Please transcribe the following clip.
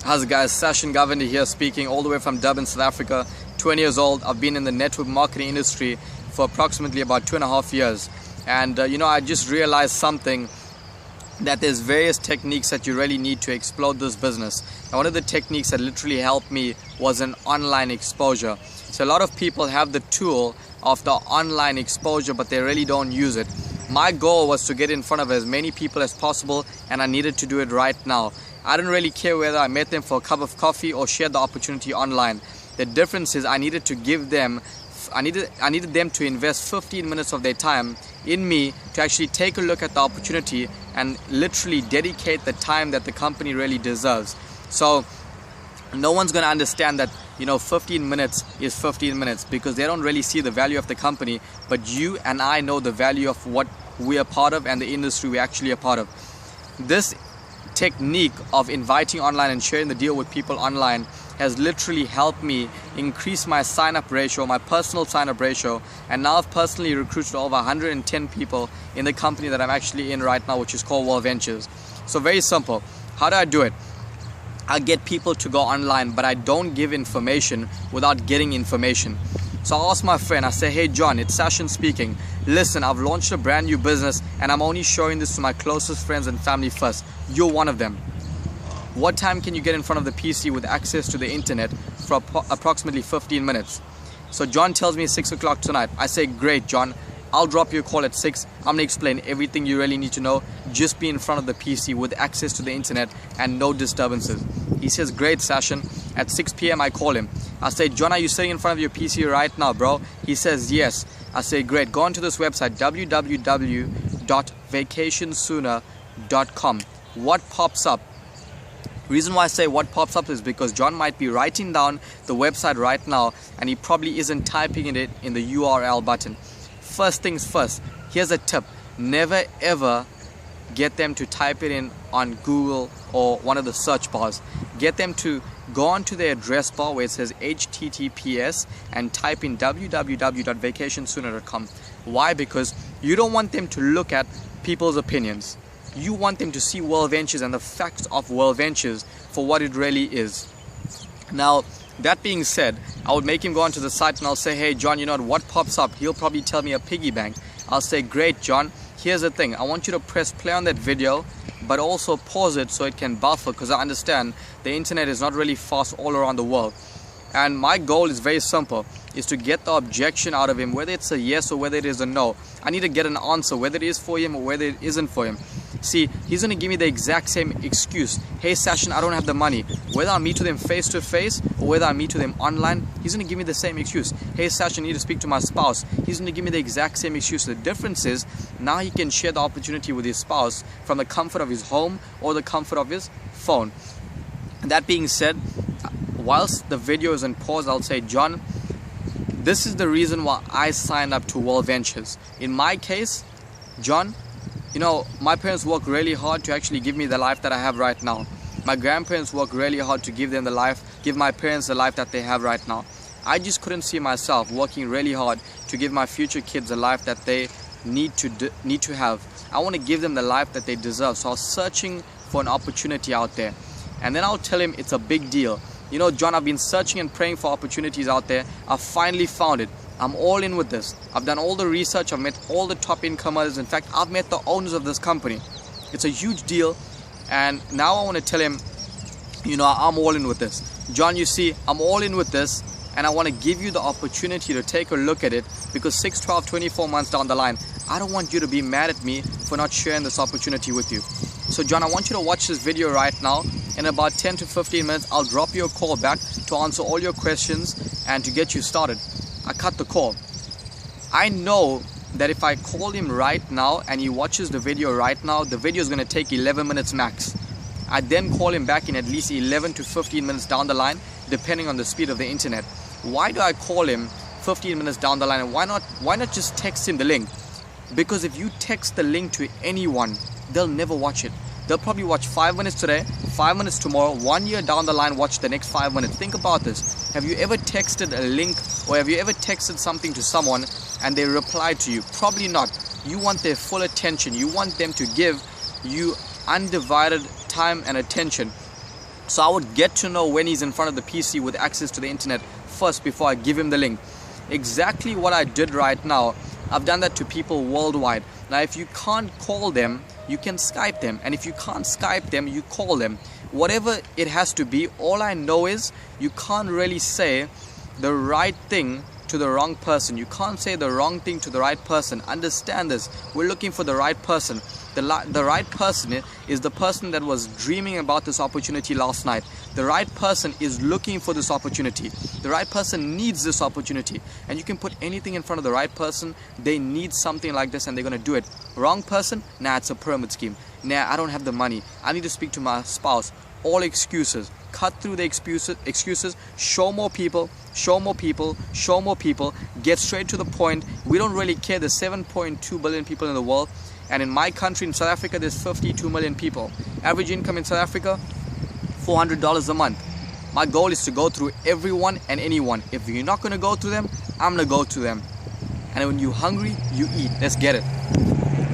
How's it guys, Sashin Govender here speaking all the way from Durban, South Africa, 20 years old. I've been in the network marketing industry for approximately about 2.5 years. And I just realized something, that there's various techniques that you really need to explode this business. And one of the techniques that literally helped me was an online exposure. So a lot of people have the tool of the online exposure, but they really don't use it. My goal was to get in front of as many people as possible, and I needed to do it right now. I didn't really care whether I met them for a cup of coffee or shared the opportunity online. The difference is I needed them to invest 15 minutes of their time in me to actually take a look at the opportunity and literally dedicate the time that the company really deserves. So no one's going to understand that 15 minutes is 15 minutes because they don't really see the value of the company, but you and I know the value of what we are part of and the industry we're actually a part of. This technique of inviting online and sharing the deal with people online has literally helped me increase my sign-up ratio, my personal sign-up ratio, and now I've personally recruited over 110 people in the company that I'm actually in right now, which is called World Ventures. So very simple. How do I do it? I get people to go online, but I don't give information without getting information. So I ask my friend, I say, hey John, it's Sashin speaking. Listen, I've launched a brand new business and I'm only showing this to my closest friends and family first. You're one of them. What time can you get in front of the PC with access to the internet for approximately 15 minutes? So John tells me 6 o'clock tonight. I say, great John, I'll drop you a call at 6. I'm going to explain everything you really need to know. Just be in front of the PC with access to the internet and no disturbances. He says, great Sashin. At 6 p.m. I call him. I say, John, are you sitting in front of your PC right now, bro? He says, yes. I say, great. Go onto this website, www.vacationsooner.com. What pops up? Reason why I say what pops up is because John might be writing down the website right now and he probably isn't typing it in the URL button. First things first, here's a tip. Never ever get them to type it in on Google or one of the search bars. Get them to go onto the address bar where it says HTTPS and type in www.vacationsooner.com. Why? Because you don't want them to look at people's opinions. You want them to see World Ventures and the facts of World Ventures for what it really is. Now, that being said, I would make him go onto the site and I'll say, hey John, what pops up? He'll probably tell me a piggy bank. I'll say, great John, here's the thing. I want you to press play on that video, but also pause it so it can buffer, because I understand the internet is not really fast all around the world. And my goal is very simple, is to get the objection out of him, whether it's a yes or whether it is a no. I need to get an answer, whether it is for him or whether it isn't for him. See, he's going to give me the exact same excuse. Hey Sashin, I don't have the money. Whether I meet with him face to face or whether I meet with him online, he's going to give me the same excuse. Hey Sashin, I need to speak to my spouse. He's going to give me the exact same excuse. The difference is now he can share the opportunity with his spouse from the comfort of his home or the comfort of his phone. And that being said, whilst the video is in pause, I'll say, John, this is the reason why I signed up to World Ventures. In my case, John, my parents worked really hard to actually give me the life that I have right now. My grandparents worked really hard to give my parents the life that they have right now. I just couldn't see myself working really hard to give my future kids a life that they need to have. I want to give them the life that they deserve. So I was searching for an opportunity out there. And then I'll tell him it's a big deal. John, I've been searching and praying for opportunities out there. I finally found it. I'm all in with this. I've done all the research. I've met all the top incomers. In fact, I've met the owners of this company. It's a huge deal. And now I want to tell him, I'm all in with this. John, you see, I'm all in with this. And I want to give you the opportunity to take a look at it, because 6, 12, 24 months down the line, I don't want you to be mad at me for not sharing this opportunity with you. So John, I want you to watch this video right now. In about 10 to 15 minutes, I'll drop you a call back to answer all your questions and to get you started. I cut the call. I know that if I call him right now and he watches the video right now, the video is going to take 11 minutes max. I then call him back in at least 11 to 15 minutes down the line, depending on the speed of the internet. Why do I call him 15 minutes down the line, and why not just text him the link? Because if you text the link to anyone, they'll never watch it. They'll probably watch 5 minutes today, 5 minutes tomorrow, 1 year down the line, watch the next 5 minutes. Think about this. Have you ever texted a link, or have you ever texted something to someone and they replied to you? Probably not. You want their full attention. You want them to give you undivided time and attention. So I would get to know when he's in front of the PC with access to the internet first before I give him the link. Exactly what I did right now. I've done that to people worldwide. Now if you can't call them, you can Skype them, and if you can't Skype them, you call them. Whatever it has to be, all I know is you can't really say the right thing to the wrong person. You can't say the wrong thing to the right person. Understand this. We're looking for the right person. The right person is the person that was dreaming about this opportunity last night. The right person is looking for this opportunity. The right person needs this opportunity. And you can put anything in front of the right person. They need something like this and they're going to do it. Wrong person? Nah, it's a pyramid scheme. Nah, I don't have the money. I need to speak to my spouse. All excuses. Cut through the excuses. Show more people. Show more people. Show more people. Get straight to the point. We don't really care. There's 7.2 billion people in the world. And in my country, in South Africa, there's 52 million people. Average income in South Africa, $400 a month. My goal is to go through everyone and anyone. If you're not going to go through them, I'm going to go to them. And when you're hungry, you eat. Let's get it.